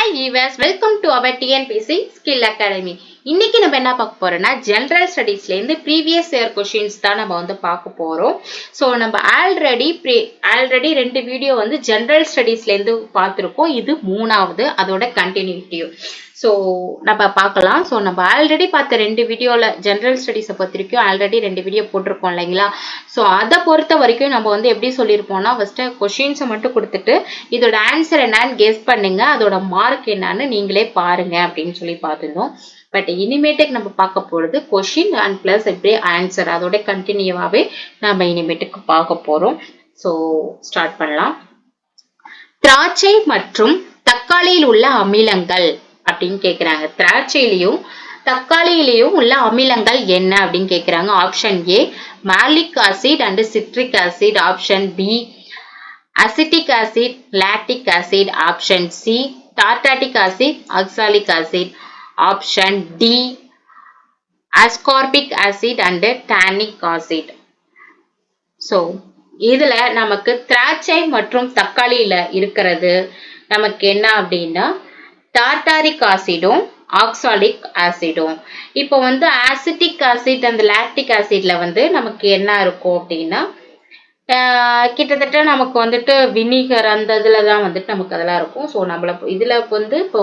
Hi viewers, welcome to our TNPSC skill academy. இன்னைக்கு நம்ம என்ன பார்க்க போறோம்னா ஜெனரல் ஸ்டடீஸ்ல இருந்து ப்ரீவியஸ் இயர் கொஸ்டின்ஸ் தான் நம்ம பார்க்க போறோம். ஸோ நம்ம ஆல்ரெடி 2 வீடியோ ஜெனரல் ஸ்டடீஸ்ல இருந்து பார்த்துருக்கோம். இது 3வது, அதோட கண்டினியூட்டிவ். ஸோ நம்ம பார்க்கலாம். ஸோ நம்ம ஆல்ரெடி பார்த்த 2 வீடியோல ஜெனரல் ஸ்டடீஸை பொறுத்திருக்கும் ஆல்ரெடி 2 வீடியோ போட்டிருக்கோம் இல்லைங்களா. ஸோ அதை பொறுத்த வரைக்கும் நம்ம எப்படி சொல்லியிருப்போம்னா, ஃபர்ஸ்ட் கொஸ்டின்ஸை மட்டும் கொடுத்துட்டு இதோட ஆன்சர் என்னன்னு கெஸ் பண்ணுங்க, அதோட மார்க் என்னன்னு நீங்களே பாருங்க அப்படின்னு சொல்லி பார்த்துருந்தோம். பட் இனிமேட்டுக்கு நம்ம பார்க்க போறது கொஸ்டின் அண்ட் பிளஸ் எப்படி ஆன்சர், அதோட கண்டினியூவாவே நம்ம இனிமேட்டுக்கு பார்க்க போறோம். ஸோ ஸ்டார்ட் பண்ணலாம். திராட்சை மற்றும் தக்காளியில் உள்ள அமிலங்கள் அப்படின்னு கேக்குறாங்க. திராட்சையிலையும் தக்காளியிலையும் உள்ள அமிலங்கள் என்ன அப்படின்னு கேக்குறாங்க. Option A malic acid and citric acid, option B acetic acid, lactic acid, option C tartaric acid, oxalic acid, option D ascorbic acid and tannic acid. So இதுல நமக்கு திராட்சை மற்றும் தக்காளியில இருக்கிறது நமக்கு என்ன அப்படின்னா டார்டாரிக் ஆசிடும் ஆக்சாலிக் ஆசிடும். இப்போ ஆசிட்டிக் ஆசிட் அந்த லாக்டிக் ஆசிட்ல நமக்கு என்ன இருக்கும் அப்படின்னா கிட்டத்தட்ட நமக்கு வினிகர் அந்த இதுலதான் நமக்கு அதெல்லாம் இருக்கும். ஸோ நம்மள இதுல இப்போ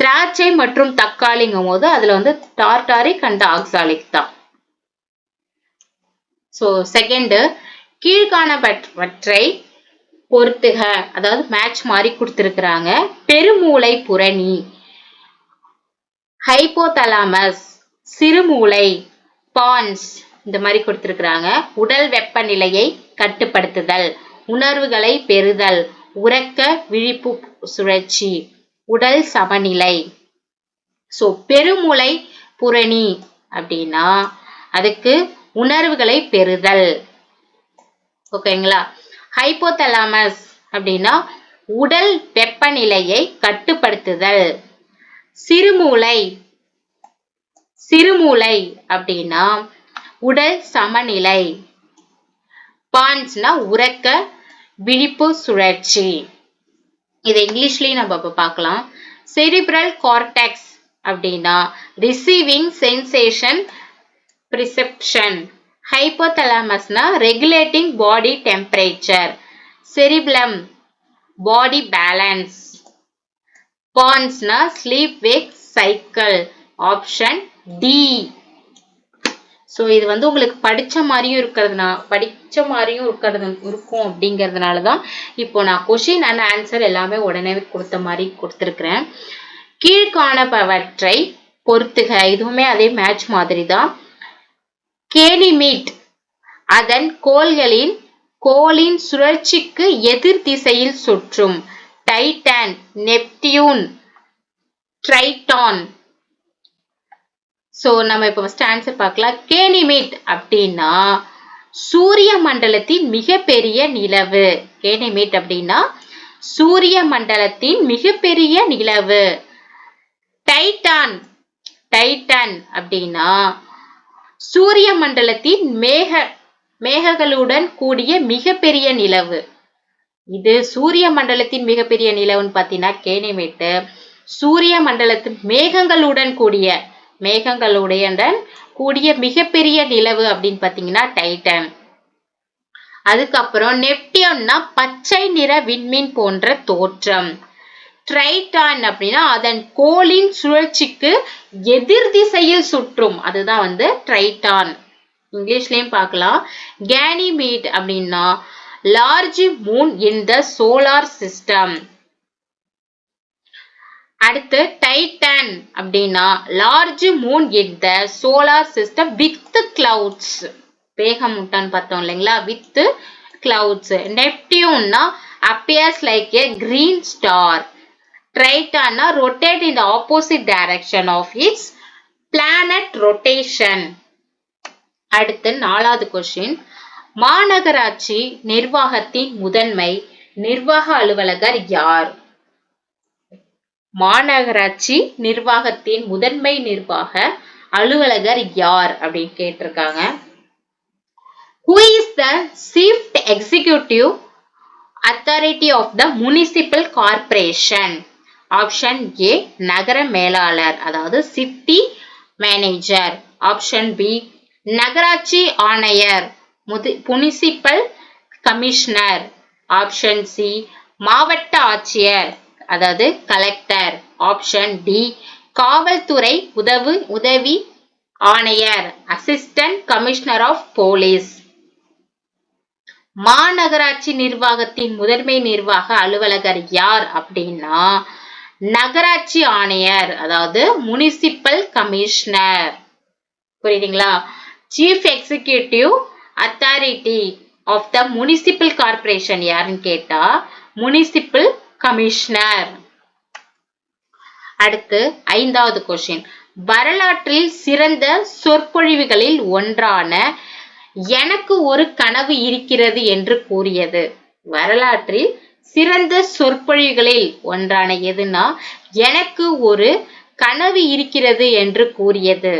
திராட்சை மற்றும் தக்காளிங்கும் போது அதுல டார்டாரிக் அண்ட் ஆக்சாலிக் தான். ஸோ செகண்ட், கீழ்காணப்பட்டவற்றை பொறுத்துக, அதாவது மேட்ச் மாதிரி கொடுத்திருக்கிறாங்க. பெருமூளை புரணி, ஹைபோதலாமஸ், சிறுமூளை, பான்ஸ் இந்த மாதிரி கொடுத்திருக்கிறாங்க. உடல் வெப்பநிலையை கட்டுப்படுத்துதல், உணர்வுகளை பெறுதல், உறக்க விழிப்பு சுழற்சி, உடல் சமநிலை. சோ பெருமூளை புரணி அப்படின்னா அதுக்கு உணர்வுகளை பெறுதல், ஓகேங்களா. ஹைபோதலாமஸ் அப்படின்னா உடல் வெப்பநிலையை கட்டுப்படுத்துதல். சிறுமூளை அப்படின்னா உடல் சமநிலை. பான்ஸ்னா உறக்க விழிப்பு சுழற்சி. இதை இங்கிலீஷ்லயும் நம்ம பார்க்கலாம். செரிப்ரல் கார்டெக்ஸ் அப்படின்னா ரிசீவிங் சென்சேஷன் பிரிசெப்ஷன். ஹைபோதலாமஸ்னா regulating body temperature. Cerebellum body balance. பான்ஸ்னா sleep wake cycle. Option D. So இது உங்களுக்கு படிச்ச மாதிரியும் இருக்கும் அப்படிங்கிறதுனாலதான் இப்போ நான் கொஸ்டின் அண்ட் ஆன்சர் எல்லாமே உடனே கொடுத்த மாதிரி கொடுத்திருக்கிறேன். கீழ்காணப்பவற்றை பொறுத்துக, இதுவுமே அதே மேட்ச் மாதிரி தான். கேனிமீட் அதன் கோளின் சுழற்சிக்கு எதிர் திசையில் சுற்றும். Titan, Neptune, ட்ரைட்டான். சோ நம்ம இப்ப ஃபர்ஸ்ட் ஆன்சர் பார்க்கலாம். கேனிமீட் அப்படின்னா சூரிய மண்டலத்தின் மிகப்பெரிய நிலவு. கேனிமீட் அப்படின்னா சூரிய மண்டலத்தின் மிகப்பெரிய நிலவு. டைட்டன் அப்படின்னா சூரிய மண்டலத்தின் மேகங்களுடன் கூடிய மிகப்பெரிய நிலவு. இது சூரிய மண்டலத்தின் மிகப்பெரிய நிலவுன்னு பாத்தீங்கன்னா கேனிமேட். சூரிய மண்டலத்தின் மேகங்களுடன் கூடிய மிகப்பெரிய நிலவு அப்படின்னு பாத்தீங்கன்னா டைட்டன். அதுக்கப்புறம் நெப்டியூன்னா பச்சை நிற விண்மீன் போன்ற தோற்றம். ட்ரைட்டான் அப்படின்னா அதன் கோளின் சுழற்சிக்கு எதிர் திசையில் சுற்றும், அதுதான் ட்ரைட்டான். இங்கிலீஷ்லயும் பார்க்கலாம். கேனிமீட் அப்படின்னா large moon in the solar system. அடுத்து டைட்டன் அப்படின்னா large moon in the solar system with clouds. மேகமூட்டம் பார்த்தோம் இல்லைங்களா, வித் கிளவுட்ஸ். நெப்டியூன்னா appears like a green star. Triton rotate in the opposite direction of its planet rotation. அடுத்து 4வது question. மாநகராட்சி நிர்வாகத்தின் முதன்மை நிர்வாக அலுவலகர் யார்? மாநகராட்சி நிர்வாகத்தின் முதன்மை நிர்வாக அலுவலகர் யார் அப்படின்னு கேட்டிருக்காங்க. Who is the chief executive authority of the municipal corporation? Option A நகர மேலாளர் அதாவது சிட்டி மேனேஜர். ஆப்ஷன் பி நகராட்சி ஆணையர் முனிசிபல் கமிஷனர். ஆப்ஷன் சி மாவட்ட ஆட்சியர் அதாவது கலெக்டர். ஆப்ஷன் டி காவல்துறை உதவி ஆணையர் அசிஸ்டன்ட் கமிஷனர் ஆஃப் போலீஸ். மாநகராட்சி நிர்வாகத்தின் முதன்மை நிர்வாக அலுவலர் யார் அப்படின்னா நகராட்சி ஆணையர் அதாவது முனிசிபல் கமிஷனர். புரியுதுங்களா? Chief executive authority of the municipal corporation யாருன்னு கேட்டா முனிசிபல் கமிஷனர். அடுத்து 5வது கொஸ்டின். வரலாற்றில் சிறந்த சொற்பொழிவுகளில் ஒன்றான எனக்கு ஒரு கனவு இருக்கிறது என்று கூறியது. வரலாற்றில் சிறந்த சொற்பொழிவுகளில் ஒன்றான எதுனா எனக்கு ஒரு கனவு இருக்கிறது என்று கூறியது.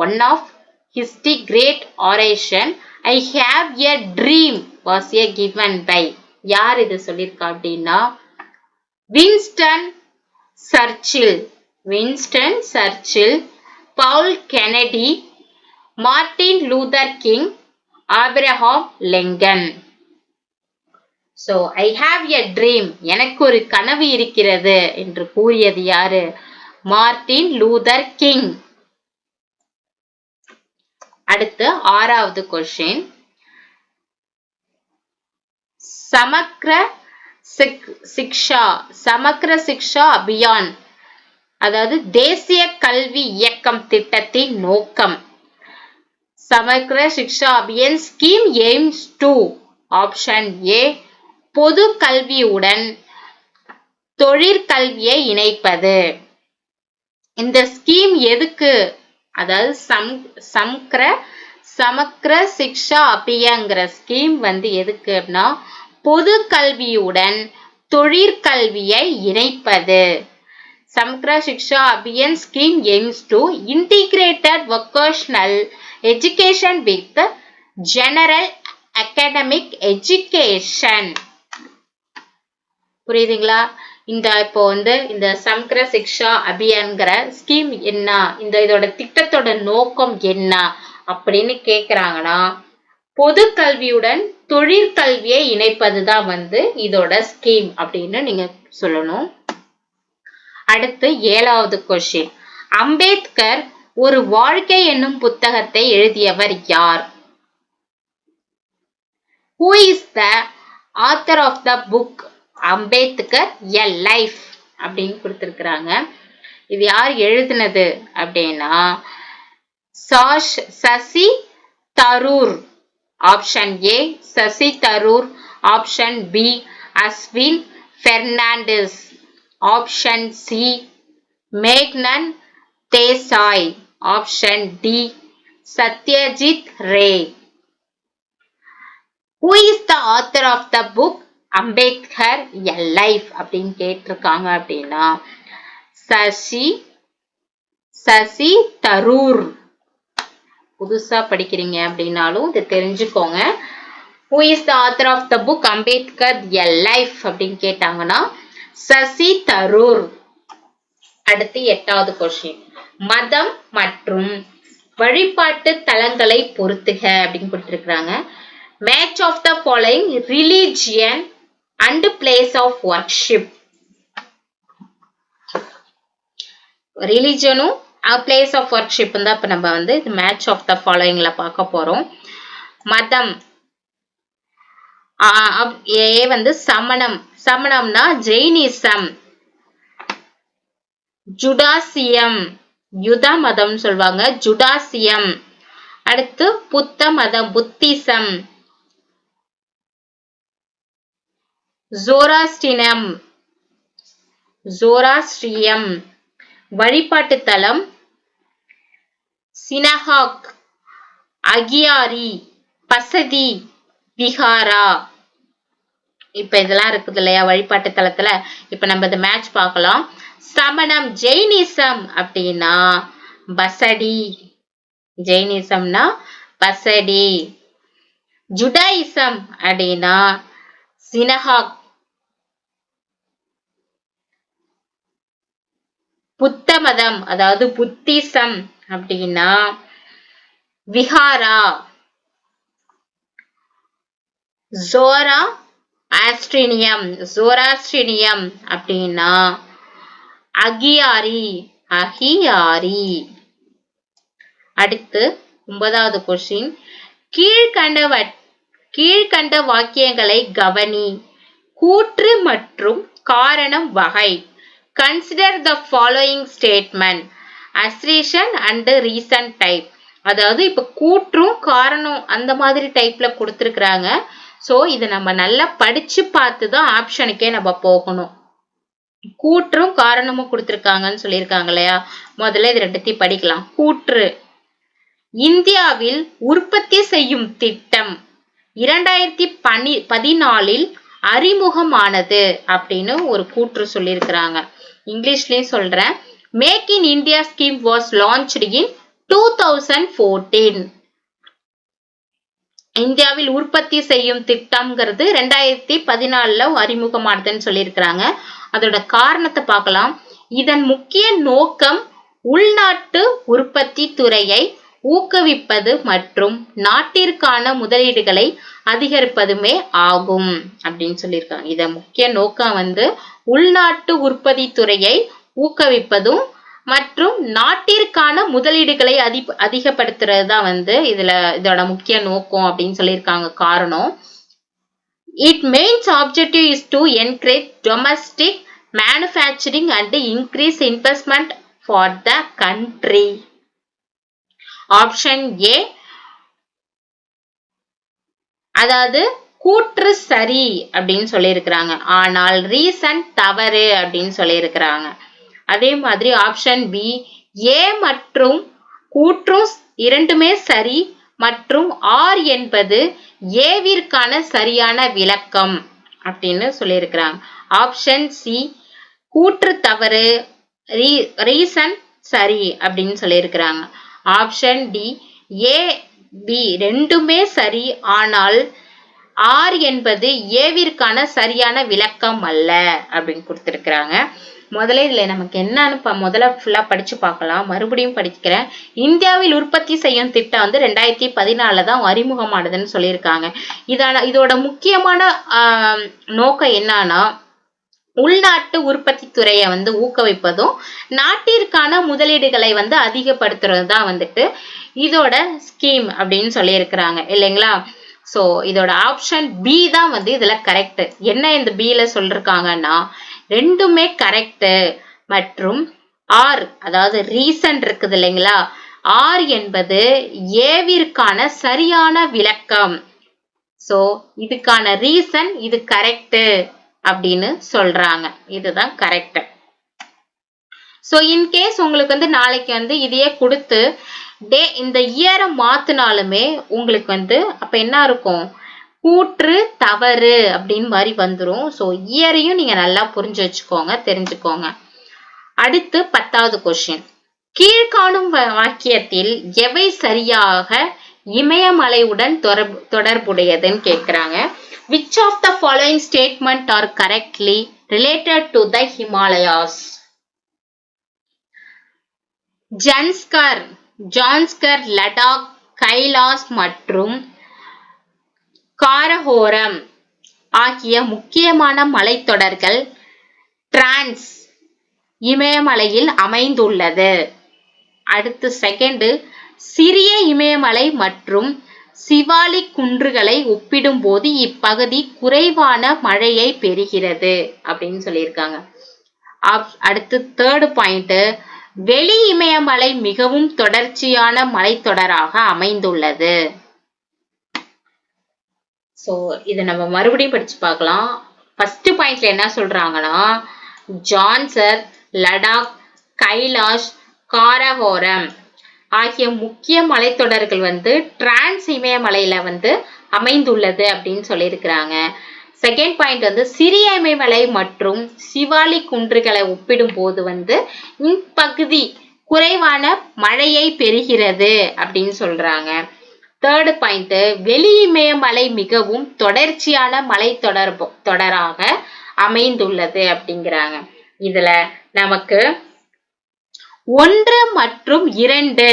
One of history great oration I have a dream was a given by. யார் இது சொல்லியிருக்கா அப்படின்னா Winston Churchill. Winston Churchill, Paul Kennedy, Martin Luther King, Abraham Lincoln. So I have a dream எனக்கு ஒரு கனவு இருக்கிறது என்று கூறியது யாரு? Martin Luther king. அடுத்து 6வது கொஸ்டின். சமக்ர சிக்ஷா அபியான் அதாவது தேசிய கல்வி இயக்கம் திட்டத்தின் நோக்கம். Samagra Shiksha Abhiyan scheme aims to. Option A பொது கல்வியுடன் தொழிற்கல்வியை இணைப்பது. இந்த ஸ்கீம் எதுக்கு? அதாவது சமக்ர சிக்ஷா அபியான்ங்கிற ஸ்கீம் எதுக்கு அப்படின்னா பொது கல்வியுடன் தொழிற்கல்வியை இணைப்பது. Samagra Shiksha Abhiyan scheme aims to integrated vocational education with general academic education. புரியுதுங்களா? இப்போ இந்த சமக்ர சிக்ஷா அபியான்ங்கிற ஸ்கீம் என்ன, இதோட திட்டத்தோட நோக்கம் என்ன அப்படின்னு கேக்குறாங்கன்னா பொது கல்வியுடன் தொழிற்கல்வியை இணைப்பதுதான் இதோட ஸ்கீம் அப்படின்னு நீங்க சொல்லணும். அடுத்து 7வது கொஸ்டின். அம்பேத்கர் ஒரு வாழ்க்கை என்னும் புத்தகத்தை எழுதியவர் யார்? Who is the author of the book Ambedkar a life அப்படின்னு கொடுத்திருக்கிறாங்க. இது யார் எழுதினது அப்படின்னா Shashi Tharoor. Option A Shashi Tharoor. Option B Ashwin Fernandes. Option C மேக்னன் Desai. Option D Satyajit Ray. Who is the author of the book Ambedkar a life அப்படின்னு கேட்டிருக்காங்க அப்படின்னா சசி தரூர். புதுசா படிக்கிறீங்க அப்படின்னாலும் இது தெரிஞ்சுக்கோங்க. Who is the author of the book Ambedkar a life அப்படின்னு கேட்டாங்கன்னா சசி தரூர். அடுத்து 8வது கொஸ்டின். மதம் மற்றும் வழிபாட்டு தலங்களை பொறுத்துக அப்படின்னு கொடுத்திருக்கிறாங்க. Match of the following religion and place of worship. ரிலிஜனும் பிளேஸ் ஆஃப் வர்ஷிப் தான் இப்ப நம்ம மேட்ச் ஆஃப் த ஃபாலோயிங்ல பார்க்க போறோம். மதம் ஏ சமணம். சமணம்னா ஜெயினிசம். ஜுடாசியம் யுத மதம் சொல்வாங்க ஜுடாசியம். அடுத்து புத்த மதம் புத்திசம். ஜோராஸ்ட்ரியம். வழிபாட்டு தலம் சினஹாக், அகியாரி, பசதி, விஹாரா. இப்ப இதெல்லாம் இருக்குது இல்லையா வழிபாட்டு தலத்துல. இப்ப நம்ம இந்த மேட்ச் பார்க்கலாம். சமணம் ஜெயினிசம் அப்படின்னா பசடி. ஜெயினிசம்னா பசடி. ஜுடாயிசம் அப்படின்னா சினஹாக். புத்த மதம் அதாவது புத்திசம் அப்படின்னா விஹாரா. ஜோராஸ்ட்ரியனியம் அப்படின்னா அகியாரி. அடுத்து 9வது கொஸ்டின், கீழ்கண்ட வாக்கியங்களை கவனி. கூற்று மற்றும் காரணம் வகை. Consider the following statement assertion and reason type. அதாவது இப்ப கூற்றும் காரணம் அந்த மாதிரி டைப்ல கொடுத்திருக்கிறாங்க. சோ இதை நம்ம நல்லா படிச்சு பார்த்து தான் ஆப்ஷனுக்கே நம்ம போகணும். கூற்றும் காரணமும் கொடுத்திருக்காங்கன்னு சொல்லியிருக்காங்க இல்லையா, முதல்ல இது ரெண்டுத்தையும் படிக்கலாம். கூற்று, இந்தியாவில் உற்பத்தி செய்யும் திட்டம் 2014 அறிமுகமானது அப்படின்னு ஒரு கூற்று சொல்லியிருக்கிறாங்க. இங்கிலீஷ்லயும் சொல்றேன். Make in India scheme was launched in 2014. இந்தியாவில் உற்பத்தி செய்யும் திட்டம்ங்கிறது 2014 அறிமுகமானதுன்னு சொல்லியிருக்கிறாங்க. அதோட காரணத்தை பார்க்கலாம். இதன் முக்கிய நோக்கம் உள்நாட்டு உற்பத்தி துறையை ஊக்குவிப்பது மற்றும் நாட்டிற்கான முதலீடுகளை அதிகரிப்பதுமே ஆகும் அப்படின்னு சொல்லியிருக்காங்க. இதன் முக்கிய நோக்கம் உள்நாட்டு உற்பத்தி துறையை ஊக்குவிப்பதும் மற்றும் நாட்டிற்கான முதலீடுகளை அதிகப்படுத்துறது தான் இதோட முக்கிய நோக்கம் அப்படின்னு சொல்லியிருக்காங்க. காரணம், it mains objective is to encourage domestic manufacturing and increase investment for the country. Option A, அதாவது கூற்று சரி அப்படின்னு சொல்லியிருக்கிறாங்க, ஆனால் ரீசன் தவறு அப்படின்னு சொல்லியிருக்கிறாங்க. அதே மாதிரி ஆப்ஷன் பி, ஏ மற்றும் கூற்றும் இரண்டுமே சரி மற்றும் ஆர் என்பது ஏவிற்கான சரியான விளக்கம் அப்படின்னு சொல்லியிருக்கிறாங்க. ஆப்ஷன் சி, கூற்று தவறு, ரீசன் சரி அப்படின்னு சொல்லியிருக்கிறாங்க. ஆப்ஷன் டி, ஏ பி ரெண்டுமே சரி ஆனால் ஆர் என்பது ஏவிற்கான சரியான விளக்கம் அல்ல அப்படின்னு கொடுத்திருக்கிறாங்க. முதல்ல இதுல நமக்கு என்னன்னு முதல்ல ஃபுல்லா படிச்சு பார்க்கலாம். மறுபடியும் படிக்கிறேன். இந்தியாவில் உற்பத்தி செய்யும் திட்டம் 2014 தான் அறிமுகமானதுன்னு சொல்லியிருக்காங்க. இதோட முக்கியமான நோக்கம் என்னன்னா உள்நாட்டு உற்பத்தி துறையை ஊக்குவிப்பதும் நாட்டிற்கான முதலீடுகளை அதிகப்படுத்துறது தான் இதோட ஸ்கீம் அப்படின்னு சொல்லியிருக்கிறாங்க இல்லைங்களா. சோ இதோட ஆப்ஷன் பி தான் இதுல கரெக்ட். என்ன இந்த பில சொல்லிருக்காங்கன்னா ரெண்டுமே கரெக்ட் மற்றும் ஆர் அதாவது ரீசன் இருக்குது இல்லைங்களா, ஆர் என்பது ஏவிற்கான சரியான விளக்கம். சோ இதுக்கான ரீசன் இது கரெக்ட் அப்படின்னு சொல்றாங்க. இதுதான் கரெக்ட். சோ இன்கேஸ் உங்களுக்கு நாளைக்கு இதையே கொடுத்து இந்த இயரை மாத்தினாலுமே உங்களுக்கு அப்ப என்ன இருக்கும், கூற்று தவறு அப்படின்னு மாதிரி வந்துரும். சோ இயரையும் நீங்க நல்லா புரிஞ்சு வச்சுக்கோங்க, தெரிஞ்சுக்கோங்க. அடுத்து 10வது கொஸ்டின், கீழ்காணும் வாக்கியத்தில் எவை சரியாக இமயமலையுடன் தொடர்புடையதுன்னு கேட்கிறாங்க. Which of the following statement are correctly related to the Himalayas? Zanskar, Ladakh, Kailash மற்றும் காரகோரம் ஆகிய முக்கியமான மலைத்தொடர்கள் டிரான்ஸ் இமயமலையில் அமைந்துள்ளது. அடுத்து செகண்ட், சிறிய இமயமலை மற்றும் சிவாலிக் குன்றுகளை ஒப்பிடும்போது இப்பகுதி குறைவான மழையை பெறுகிறது அப்படின்னு சொல்லியிருக்காங்க. அடுத்து தேர்ட் பாயிண்ட், வெளி இமயமலை மிகவும் தொடர்ச்சியான மலைத்தொடராக அமைந்துள்ளது. சோ இத நம்ம மறுபடியும் படிச்சு பார்க்கலாம். ஃபர்ஸ்ட் பாயிண்ட்ல என்ன சொல்றாங்கன்னா ஜான்சர், லடாக், கைலாஷ், காரகோரம் ஆகிய முக்கிய மலைத்தொடர்கள் டிரான்ஸ் இமயமலையில அமைந்துள்ளது அப்படின்னு சொல்லியிருக்கிறாங்க. செகண்ட் பாயிண்ட் சிறிய இமயமலை மற்றும் சிவாலிக் குன்றுகளை ஒப்பிடும் போது இப்பகுதி குறைவான மழையை பெறுகிறது அப்படின்னு சொல்றாங்க. தேர்ட் பாயிண்ட், வெளி இமயமலை மிகவும் தொடர்ச்சியான மலைத்தொடராக அமைந்துள்ளது அப்படிங்கிறாங்க. இதுல நமக்கு 1 மற்றும் 2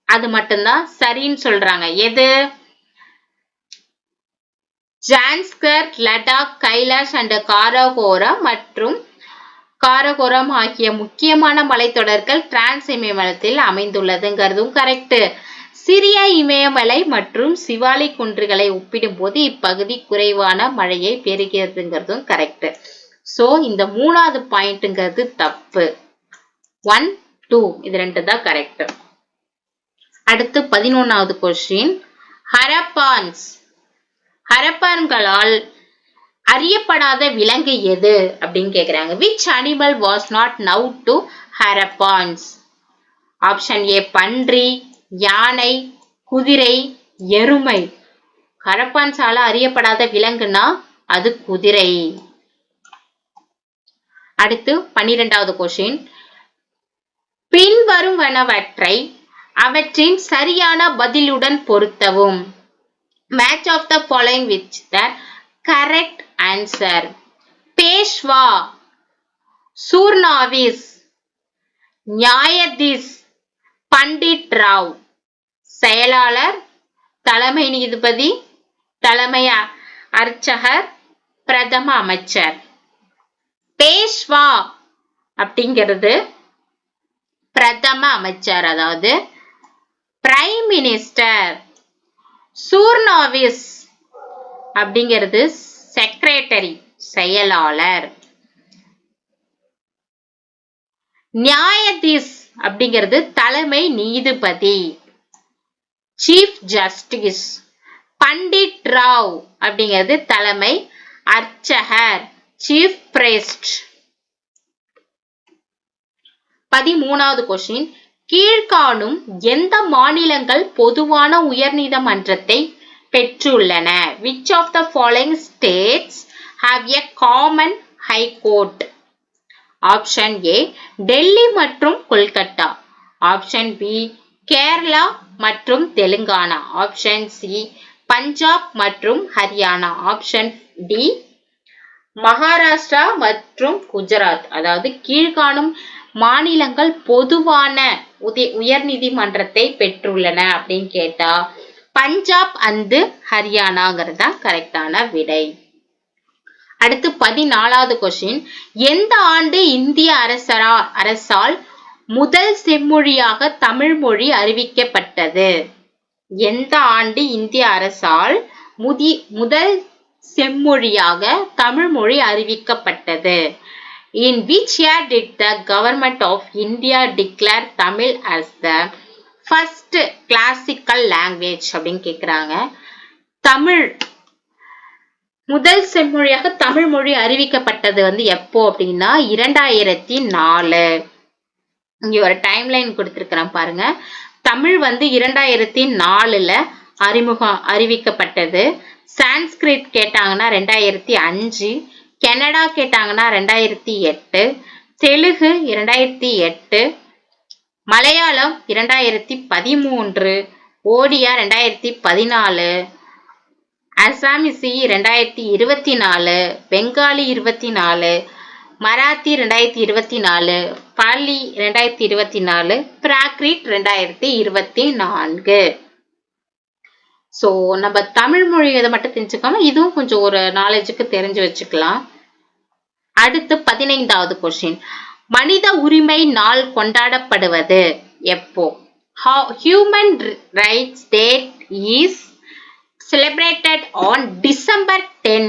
அது மட்டும்தான் சரின்னு சொல்றாங்க. எது? ஜான்ஸ்கர், லடாக், கைலாஷ் அண்ட் காரகோரம் மற்றும் காரகோரம் ஆகிய முக்கியமான மலைத்தொடர்கள் டிரான்ஸ் இமயமலையில் அமைந்துள்ளதுங்கிறதும் கரெக்ட். சிறிய இமயமலை மற்றும் சிவாலிக் குன்றுகளை ஒப்பிடும்போது இப்பகுதி குறைவான மழையை பெறுகிறதுங்கிறதும் கரெக்ட். சோ இந்த மூணாவது பாயிண்ட்ங்கிறது தப்பு. 1, 2 இது 2 தான் கரெக்ட். அடுத்து 11வது கொஸ்டின். ஹரப்பான்களால் அறியப்படாத விலங்கு எது அப்படின்னு கேக்குறாங்க. which animal was not known to Harappans? Option A பன்றி, யானை, குதிரை, எருமை. ஹரப்பான்ஸால அறியப்படாத விலங்குனா அது குதிரை. அடுத்து 12வது கொஸ்டின். பின்வருவனவற்றை அவற்றின் சரியான பதிலுடன் பொருத்தவும். match of the following with the correct answer. Peshwa, சூர்ணாவிஸ், நியாயதீஸ், Pandit Rao. செயலாளர், தலைமை நீதிபதி, தலைமை அர்ச்சகர், பிரதம அமைச்சர். பேஷ்வா அப்படிங்கிறது பிரதம அமைச்சர், அதாவது பிரைம் மினிஸ்டர். சூர்ணாவிஸ் அப்படிங்கிறது செக்ரட்டரி, செயலாளர். நியாயதீஸ் அப்படிங்கிறது தலைமை நீதிபதி, சீஃப் ஜஸ்டிஸ். பண்டிட் ராவ் அப்படிங்கிறது தலைமை அர்ச்சகர், சீஃப் பிரிஸ்ட். 13வது கொஸ்டின். கீழ்காணும் எந்த மாநிலங்கள் பொதுவான உயர்நீதிமன்றத்தை பெற்றுள்ளன? which of the following states have a common high court? Option A Delhi மற்றும் கொல்கத்தா. ஆப்ஷன் பி கேரளா மற்றும் தெலுங்கானா. ஆப்ஷன் சி பஞ்சாப் மற்றும் ஹரியானா. ஆப்ஷன் டி மகாராஷ்டிரா மற்றும் குஜராத். அதாவது கீழ்காணும் மாநிலங்கள் பொதுவான உயர்நீதிமன்றத்தை பெற்றுள்ளன அப்படின்னு கேட்டா பஞ்சாப் அண்ட் ஹரியானாங்கிறது தான் கரெக்டான விடை. அடுத்து 14வது கொஸ்டின். எந்த ஆண்டு இந்திய அரசால் முதல் செம்மொழியாக தமிழ் மொழி அறிவிக்கப்பட்டது? எந்த ஆண்டு இந்திய அரசால் முதல் செம்மொழியாக தமிழ் மொழி அறிவிக்கப்பட்டது? In which year did the government of India declare Tamil as the first classical language அப்படின்னு கேக்குறாங்க. தமிழ் முதல் செம்மொழியாக தமிழ் மொழி அறிவிக்கப்பட்டது வந்து எப்போ அப்படின்னா 2004. இங்க ஒரு டைம்லைன் கொடுத்திருக்கிறேன் பாருங்க. தமிழ் வந்து 2004ல அறிவிக்கப்பட்டது. சான்ஸ்கிரிட் கேட்டாங்கன்னா 2005, கனடா கேட்டாங்கன்னா 2008, தெலுங்கு 2008, மலையாளம் 2013, ஓடியா 2014, அசாமிசி 2024, பெங்காலி 24, மராத்தி 2024, பலி 2024, பிராக்ரிட் 2024. சோ நம்ம தமிழ் மொழி இதை மட்டும் தெரிஞ்சுக்காம இதுவும் கொஞ்சம் ஒரு நாலேஜுக்கு தெரிஞ்சு வச்சுக்கலாம். அடுத்து 15வது கொஸ்டின். மனித உரிமை நாள் கொண்டாடப்படுவது எப்போ? Human rights day is celebrated on December 10.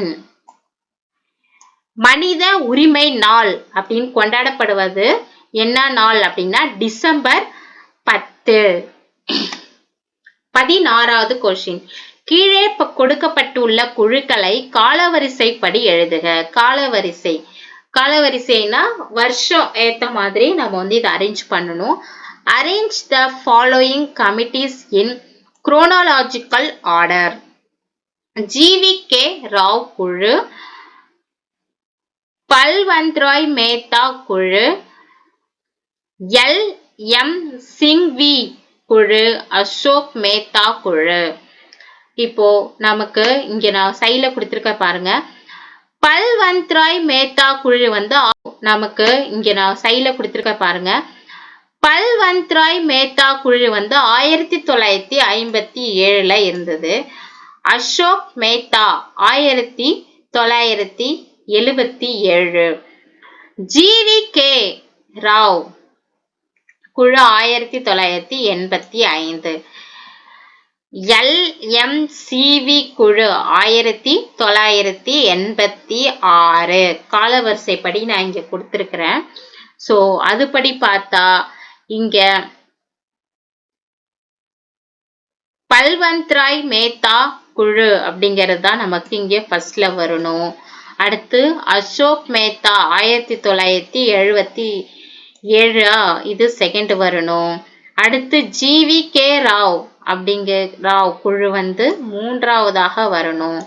மனித உரிமை நாள் அப்படின்னு கொண்டாடப்படுவது என்ன நாள் அப்படின்னா டிசம்பர் 10. 16வது கொஸ்டின். கீழே கொடுக்கப்பட்டுள்ள குழுக்களை காலவரிசைப்படி எழுதுக. காலவரிசைனா வருஷம் ஏத்த மாதிரி நம்ம வந்து இதை அரேஞ்ச் பண்ணணும். Arrange the following committees in chronological order. GVK Rao குழு, பல்வந்த்ராய் மேத்தா குழு, எல்.எம். சிங்வி குழு, அசோக் மேத்தா குழு. இப்போ நமக்கு இங்க நான் சைட்ல கொடுத்திருக்க பாருங்க. பல்வந்த் ராய் மேத்தா குழு வந்து நமக்கு இங்க நான் சைட்ல கொடுத்திருக்க பாருங்க. பல்வந்த் ராய் மேத்தா குழு வந்து 1957ல இருந்தது. அசோக் மேத்தா 1977. GVK ராவ் குழு 1985. LMCV குழு 1986. காலவரிசைப்படி நான் இங்க கொடுத்திருக்கிறேன். சோ அதுபடி பார்த்தா இங்க பல்வந்த் ராய் மேத்தா குழு அப்படிங்கிறது தான் நமக்கு இங்க ஃபர்ஸ்ட்ல வரணும். அடுத்து அசோக் மேத்தா 1977 இது செகண்ட் வரணும். அடுத்து GVK ராவ் ராவ் குழு வந்து மூன்றாவதாக வரணும்.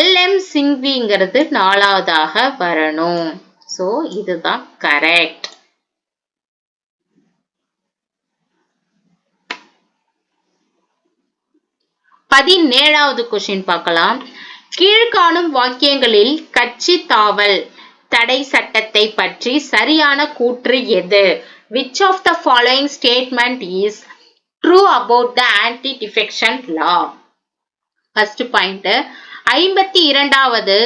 LM சிங்விங்கிறது நாலாவதாக வரணும். சோ இதுதான் கரெக்ட். 17வது கொஸ்டின் பார்க்கலாம். கீழ்காணும் வாக்கியங்களில் கட்சி தாவல் தடை சட்டத்தை பற்றி சரியான கூற்று எது? Which of the following statement is true about the anti-defection law? First point, 52வது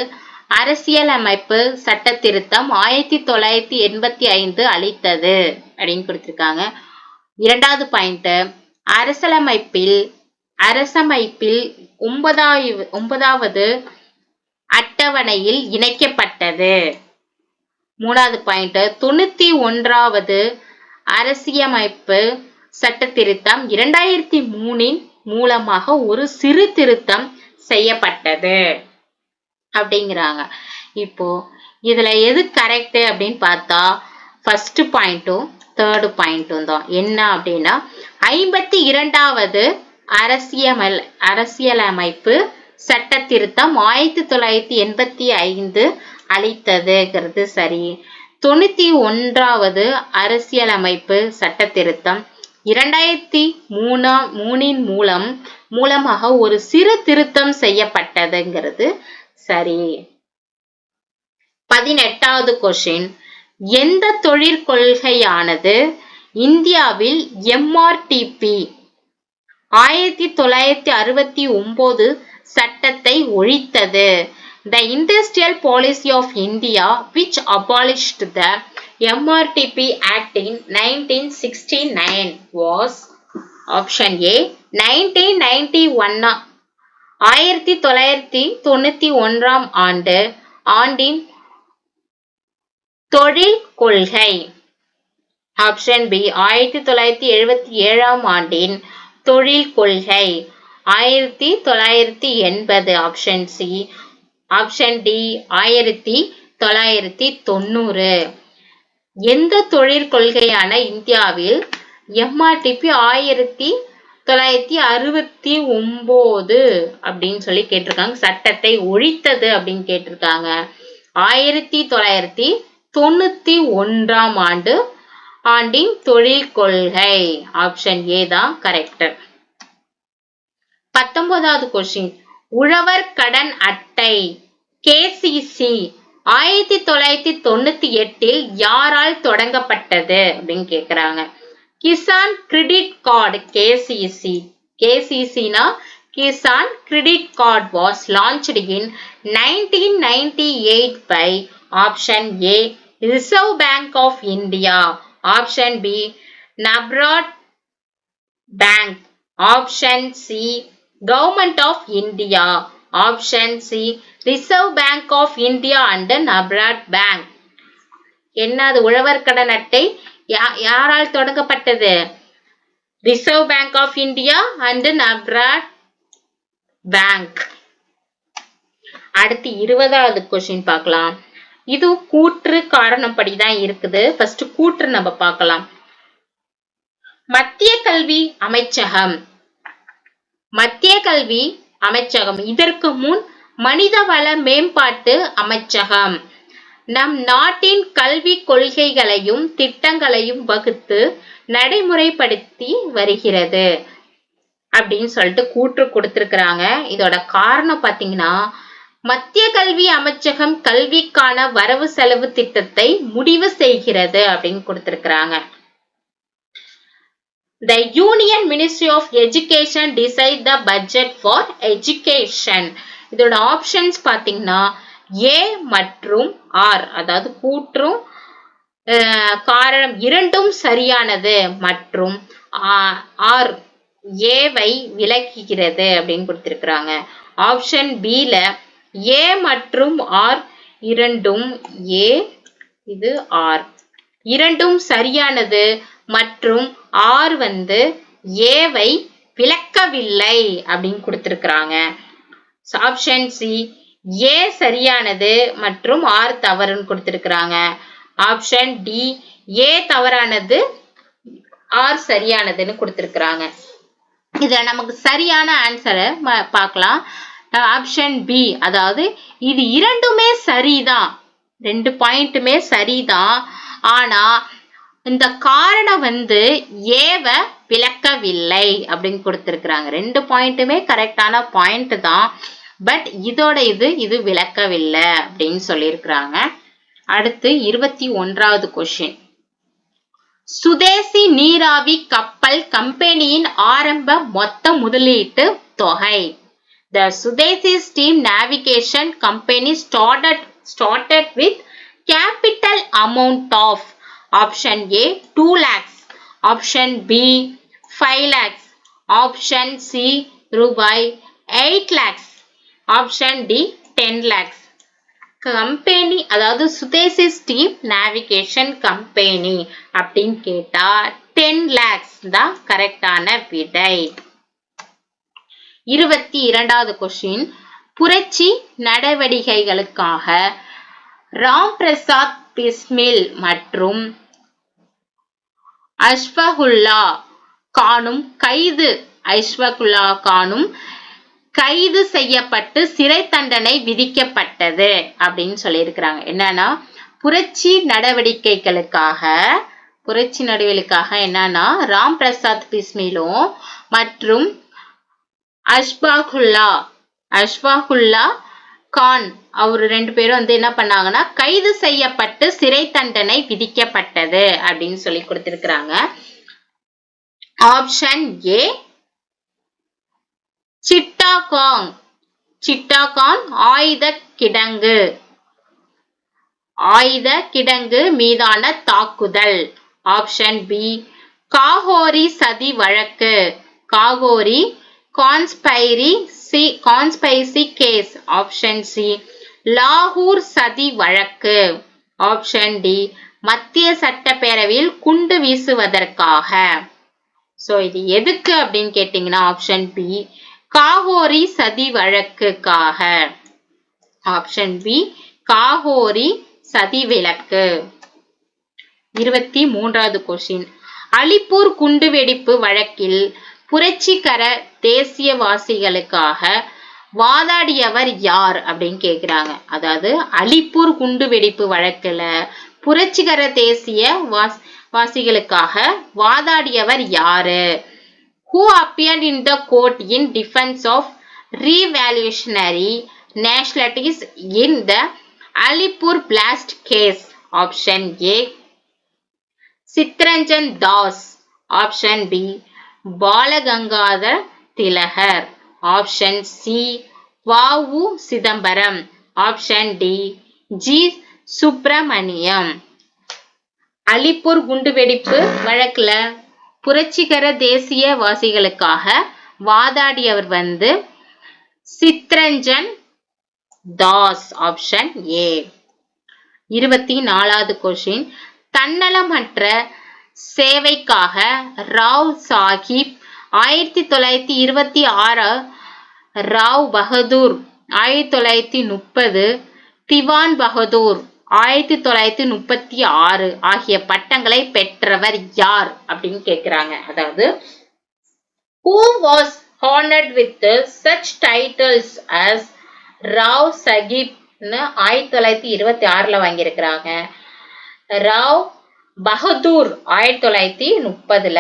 அரசியலமைப்பு சட்ட திருத்தம் 1985 அளித்தது அப்படின்னு கொடுத்திருக்காங்க. இரண்டாவது பாயிண்ட், அரசமைப்பில் 9வது அட்டவணையில் இணைக்கப்பட்டது. மூணாவது பாயிண்ட், 91வது அரசியலமைப்பு சட்ட திருத்தம் 2003 மூலமாக ஒரு சிறு திருத்தம் செய்யப்பட்டது அப்படிங்கிறாங்க. இப்போ இதுல எது கரெக்ட் அப்படின்னு பார்த்தா ஃபர்ஸ்ட் பாயிண்ட்டும் தேர்டு பாயிண்ட்டும் தான். என்ன அப்படின்னா 52வது அரசியலமைப்பு சட்ட திருத்தம் 1985 அளித்ததுங்கிறது சரி. 91வது அரசியலமைப்பு சட்ட திருத்தம் 2003 மூலமாக ஒரு சிறு திருத்தம் செய்யப்பட்டதுங்கிறது சரி. 18வது கொஸ்டின், எந்த தொழிற்கொள்கையானது இந்தியாவில் MRTP 1969 சட்டத்தை ஒழித்தது? The Industrial Policy of India which abolished the MRTP Act in 1969 was option A 1991 1991 ஆண்டின் தொழில் கொள்கை. ஆப்ஷன் பி 1977 ஆண்டின் தொழில் கொள்கை. 1980 ஆப்ஷன் சி. Option D 1990. எந்த தொழிற்கொள்கையான இந்தியாவில் MRTP 1969 அப்படின்னு சொல்லி கேட்டிருக்காங்க, சட்டத்தை ஒழித்தது அப்படின்னு கேட்டிருக்காங்க. 1991 ஆண்டின் தொழில் கொள்கை. ஆப்ஷன் ஏ தான் கரெக்ட். 19வது கொஸ்டின், உழவர் கடன் அட்டை KCC 1998 யாரால் தொடங்கப்பட்டது அப்படின்னு கேக்குறாங்க. Kisan credit card KCC. KCCனா Kisan credit card was launched in 1998 by option A Reserve Bank of India. Option B NABARD Bank. Option C Government of India. Option C Reserve Bank of India and NABARD Bank. என்னது உழவர் கடன் அட்டை யாரால் தொடங்கப்பட்டது? Reserve Bank of India and NABARD bank. அடுத்து 20வது question பார்க்கலாம். இது கூற்று காரணம் படிதான் இருக்குது. ஃபர்ஸ்ட் கூற்று நம்ம பார்க்கலாம். மத்திய கல்வி அமைச்சகம் இதற்கு முன் மனிதவள மேம்பாட்டு அமைச்சகம் நம் நாட்டின் கல்வி கொள்கைகளையும் திட்டங்களையும் வகுத்து நடைமுறைப்படுத்தி வருகிறது அப்படின்னு சொல்லிட்டு கூற்று கொடுத்திருக்கிறாங்க. இதோட காரணம் பாத்தீங்கன்னா மத்திய கல்வி அமைச்சகம் கல்விக்கான வரவு செலவு திட்டத்தை முடிவு செய்கிறது அப்படின்னு கொடுத்திருக்கிறாங்க. The Union Ministry of Education decide the budget for education. இதோட ஆப்ஷன்ஸ் பாத்தீங்கன்னா A மற்றும் R, அதாவது கூற்றும் காரணம் இரண்டும் சரியானது மற்றும் R ஏவை விளக்குகிறது அப்படின்னு கொடுத்திருக்கிறாங்க. ஆப்ஷன் B ல A மற்றும் R இரண்டும் A இது R இரண்டும் சரியானது மற்றும் R ஏவை விளக்கவில்லை அப்படின்னு கொடுத்திருக்கிறாங்க. ஆப்ஷன் C A சரியானது மற்றும் R தவறுன்னு கொடுத்திருக்கிறாங்க. ஆப்ஷன் D A தவறானது R சரியானதுன்னு கொடுத்திருக்கிறாங்க. இதுல நமக்கு சரியான ஆன்சரை பார்க்கலாம். ஆப்ஷன் B, அதாவது இது இரண்டுமே சரிதான், 2 பாயிண்ட்டுமே சரிதான். ஆனா இந்த காரணம் ஏவை விளக்கவில்லை அப்படின்னு கொடுத்திருக்கிறாங்க. 2 பாயிண்ட்டுமே கரெக்டான பாயிண்ட் தான், பட் இதோட இது விளக்கவில்லை அப்படின்னு சொல்லியிருக்கிறாங்க. அடுத்து 21வது கொஸ்டின். சுதேசி நீராவி கப்பல் கம்பெனியின் ஆரம்ப மொத்த முதலீட்டு தொகை. The Sudesi Steam Navigation Company started with capital amount of option A 2 lakhs, option B 5 lakhs, option C ரூபாய் 8 lakhs, option D 10 lakhs. Company அதாவது சுதேசி ஸ்டீம் நேவிகேஷன் கம்பெனி அப்படின்னு கேட்டா 10 lakhs தான் கரெக்டான விடை. 22வது கொஸ்டின். புரட்சி நடவடிக்கைகளுக்காக ராம் பிரசாத் பிஸ்மில் மற்றும் அஷ்ஃபகுல்லா கானும் கைது செய்யப்பட்டு சிறை தண்டனை விதிக்கப்பட்டது அப்படின்னு சொல்லியிருக்கிறாங்க. என்னன்னா புரட்சி நடவடிக்கைகளுக்காக என்னன்னா ராம் பிரசாத் பிஸ்மிலும் மற்றும் அஷ்ஃபகுல்லா கான் அவர் 2 பேரும் என்ன பண்ணாங்கன்னா கைது செய்யப்பட்டு சிறை தண்டனை விதிக்கப்பட்டது அப்படின்னு சொல்லி கொடுத்திருக்கிறாங்க. ஆப்ஷன் ஏ சிட்டாகாங் ஆயுத கிடங்கு மீதான தாக்குதல். ஆப்ஷன் பி காகோரி சதி வழக்கு, Kakori conspiracy case. Option C லாகூர் சதி வழக்கு. ஆப்ஷன் டி மத்திய சட்டப்பேரவையில் குண்டு வீசுவதற்காக. சோ இது எதுக்கு அப்படின்னு கேட்டீங்கன்னா ஆப்ஷன் பி காகோரி சதி வழக்குக்காக. ஆப்ஷன் பி காகோரி சதி விளக்கு. 23வது கொஸ்டின். அலிப்பூர் குண்டுவெடிப்பு வழக்கில் புரட்சிகர தேசியவாசிகளுக்காக வாதாடியவர் யார் அப்படின்னு கேக்குறாங்க. அதாவது அலிப்பூர் குண்டுவெடிப்பு வழக்குல புரட்சிகர தேசிய வாசிகளுக்காக வாதாடியவர் யாரு? Who appeared in the court in defense of revolutionary nationalities in the Alipur blast case? Option A Chittaranjan Das. Option B Balagangadhar Tilakar. Option C V.U. Chidambaram. Option D G. Subramaniam. Alipur குண்டுவெடிப்பு வழக்குல புரட்சிகர தேசியவாசிகளுக்காக வாதாடியவர் Chittaranjan Das. Option A. 24வது question. தன்னலமற்ற சேவைக்காக ராவ் சாஹிப் 1926, ராவ் பகதூர் 1930, திவான் பகதூர் 1936 ஆகிய பட்டங்களை பெற்றவர் யார் அப்படின்னு கேக்குறாங்க. அதாவது who was honored with such titles as Rao Sahib 1926ல வாங்கியிருக்கிறாங்க, ராவ் பகதூர் 1930ல,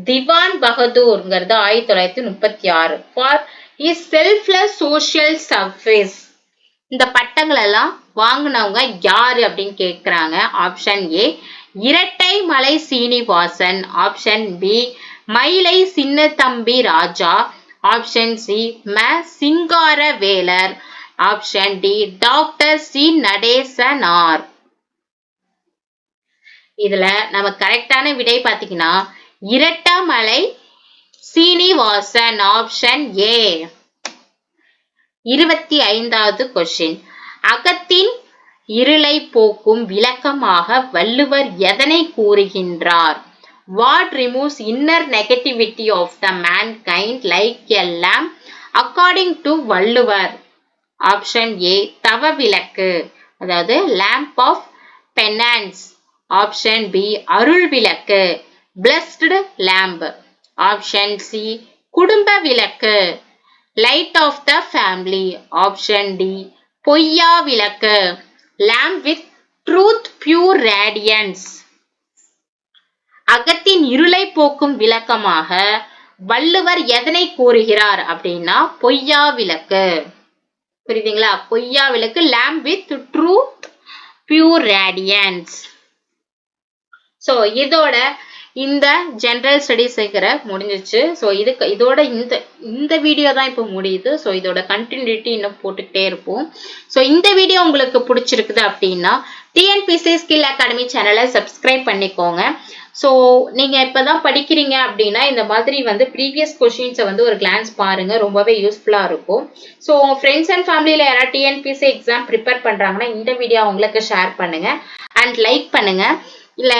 திவான் பகதூர்ங்கிறது 1936 for his selfless social service. இந்த பட்டங்கள் எல்லாம் வாங்கினவங்க யாரு அப்படின்னு கேக்குறாங்க. ஆப்ஷன் ஏ இரட்டை மலை சீனிவாசன், ஆப்ஷன் பி மயிலை சின்னத்தம்பி ராஜா, ஆப்ஷன் சி ம Singaravelar, option D doctor C Natesanar. இதுல நம்ம கரெக்டான விடை பாத்தீங்கன்னா இரட்டமலை சீனிவாசன், ஆப்ஷன் ஏ. 25வது கொஸ்டின். அகத்தின் இருளை போக்கும் விளக்கமாக வள்ளுவர் எதனை கூறுகின்றார்? What removes inner negativity of the mankind like a lamp according to Valluvar? Option A தவ விளக்கு, அதாவது lamp of penance. Option B அருள் விளக்கு, blessed lamp. ஆப்ஷன் சி குடும்ப விளக்கு, light of the family. Option D பொய்யா விளக்கு, lamp with truth pure radiance. அகத்தின் இருளை போக்கும் விளக்கமாக வள்ளுவர் எதனை கூறுகிறார் அப்படின்னா பொய்யா விளக்கு. புரியுதுங்களா? பொய்யா விளக்கு, lamp with truth pure radiance. So இதோட இந்த ஜெனரல் ஸ்டடிஸ் முடிஞ்சிச்சு. ஸோ இதோட இந்த வீடியோ தான் இப்போ முடியுது. ஸோ இதோட கண்டினியூட்டி இன்னும் போட்டுக்கிட்டே இருப்போம். ஸோ இந்த வீடியோ உங்களுக்கு பிடிச்சிருக்குது அப்படின்னா டிஎன்பிசி ஸ்கில் அகாடமி சேனலை சப்ஸ்கிரைப் பண்ணிக்கோங்க. ஸோ நீங்க இப்பதான் படிக்கிறீங்க அப்படின்னா இந்த மாதிரி ப்ரீவியஸ் கொஸ்டின்ஸை ஒரு கிளான்ஸ் பாருங்க, ரொம்பவே யூஸ்ஃபுல்லா இருக்கும். ஸோ உங்க ஃப்ரெண்ட்ஸ் அண்ட் ஃபேமிலியில யாராவது டிஎன்பிசி எக்ஸாம் ப்ரிப்பேர் பண்றாங்கன்னா இந்த வீடியோ உங்களுக்கு ஷேர் பண்ணுங்க அண்ட் லைக் பண்ணுங்க. இல்ல